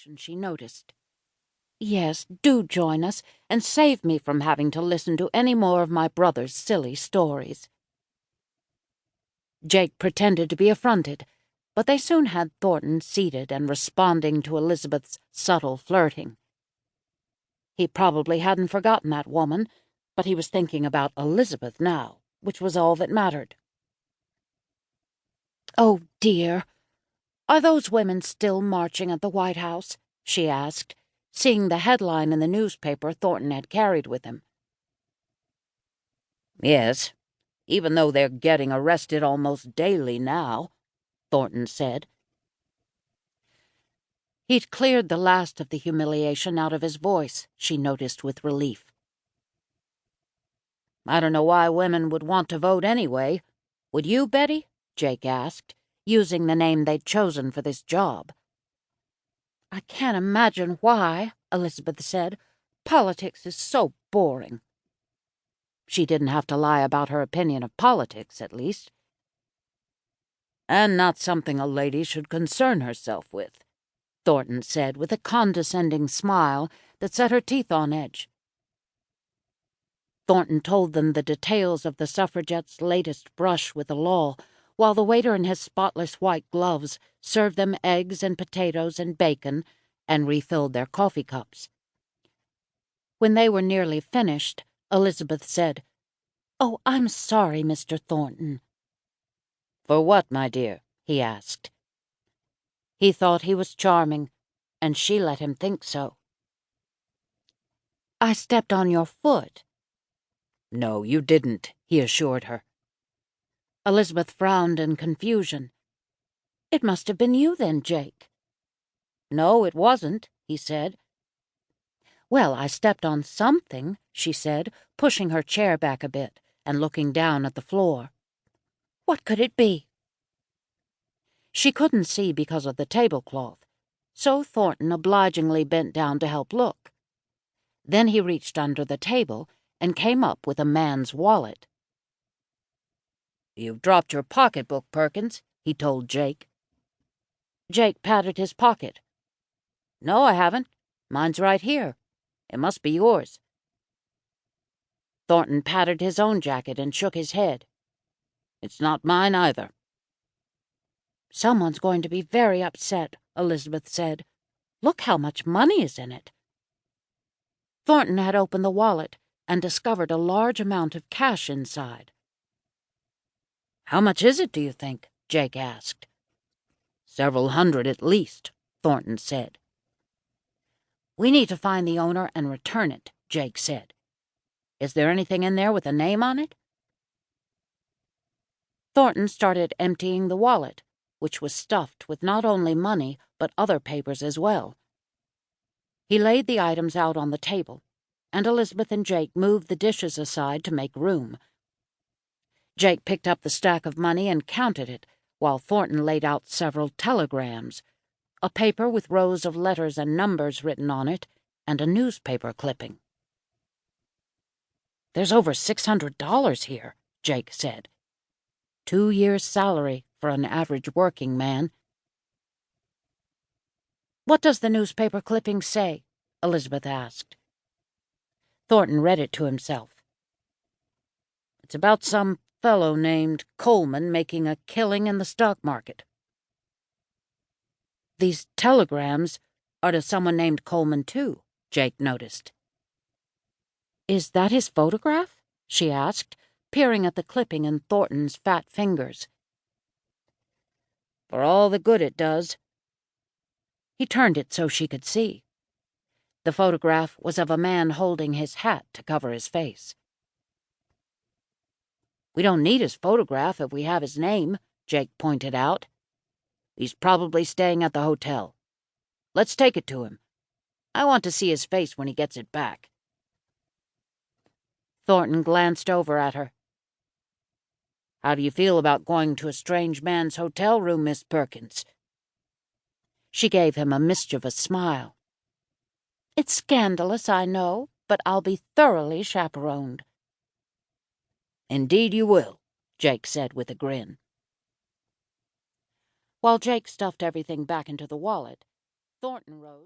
reaction she noticed. "Yes, do join us, and save me from having to listen to any more of my brother's silly stories." Jake pretended to be affronted, but they soon had Thornton seated and responding to Elizabeth's subtle flirting. He probably hadn't forgotten that woman, but he was thinking about Elizabeth now, which was all that mattered. "Oh, dear. Are those women still marching at the White House?" she asked, seeing the headline in the newspaper Thornton had carried with him. "Yes, even though they're getting arrested almost daily now," Thornton said. He'd cleared the last of the humiliation out of his voice, she noticed with relief. "I don't know why women would want to vote anyway. Would you, Betty?" Jake asked, using the name they'd chosen for this job. "I can't imagine why," Elizabeth said. "Politics is so boring." She didn't have to lie about her opinion of politics, at least. "And not something a lady should concern herself with," Thornton said with a condescending smile that set her teeth on edge. Thornton told them the details of the suffragettes' latest brush with the law, while the waiter in his spotless white gloves served them eggs and potatoes and bacon and refilled their coffee cups. When they were nearly finished, Elizabeth said, "Oh, I'm sorry, Mr. Thornton." "For what, my dear?" he asked. He thought he was charming, and she let him think so. "I stepped on your foot." "No, you didn't," he assured her. Elizabeth frowned in confusion. "It must have been you then, Jake." "No, it wasn't," he said. "Well, I stepped on something," she said, pushing her chair back a bit and looking down at the floor. "What could it be?" She couldn't see because of the tablecloth, so Thornton obligingly bent down to help look. Then he reached under the table and came up with a man's wallet. "You've dropped your pocketbook, Perkins," he told Jake. Jake patted his pocket. "No, I haven't. Mine's right here. It must be yours." Thornton patted his own jacket and shook his head. "It's not mine either." "Someone's going to be very upset," Elizabeth said. "Look how much money is in it." Thornton had opened the wallet and discovered a large amount of cash inside. "How much is it, do you think?" Jake asked. "Several hundred at least," Thornton said. "We need to find the owner and return it," Jake said. "Is there anything in there with a name on it?" Thornton started emptying the wallet, which was stuffed with not only money but other papers as well. He laid the items out on the table, and Elizabeth and Jake moved the dishes aside to make room. Jake picked up the stack of money and counted it, while Thornton laid out several telegrams, a paper with rows of letters and numbers written on it, and a newspaper clipping. "There's over $600 here," Jake said. 2 years' salary for an average working man. "What does the newspaper clipping say?" Elizabeth asked. Thornton read it to himself. "It's about some fellow named Coleman making a killing in the stock market." "These telegrams are to someone named Coleman, too," Jake noticed. "Is that his photograph?" she asked, peering at the clipping in Thornton's fat fingers. "For all the good it does." He turned it so she could see. The photograph was of a man holding his hat to cover his face. "We don't need his photograph if we have his name," Jake pointed out. "He's probably staying at the hotel. Let's take it to him. I want to see his face when he gets it back." Thornton glanced over at her. "How do you feel about going to a strange man's hotel room, Miss Perkins?" She gave him a mischievous smile. "It's scandalous, I know, but I'll be thoroughly chaperoned." "Indeed you will," Jake said with a grin. While Jake stuffed everything back into the wallet, Thornton rose.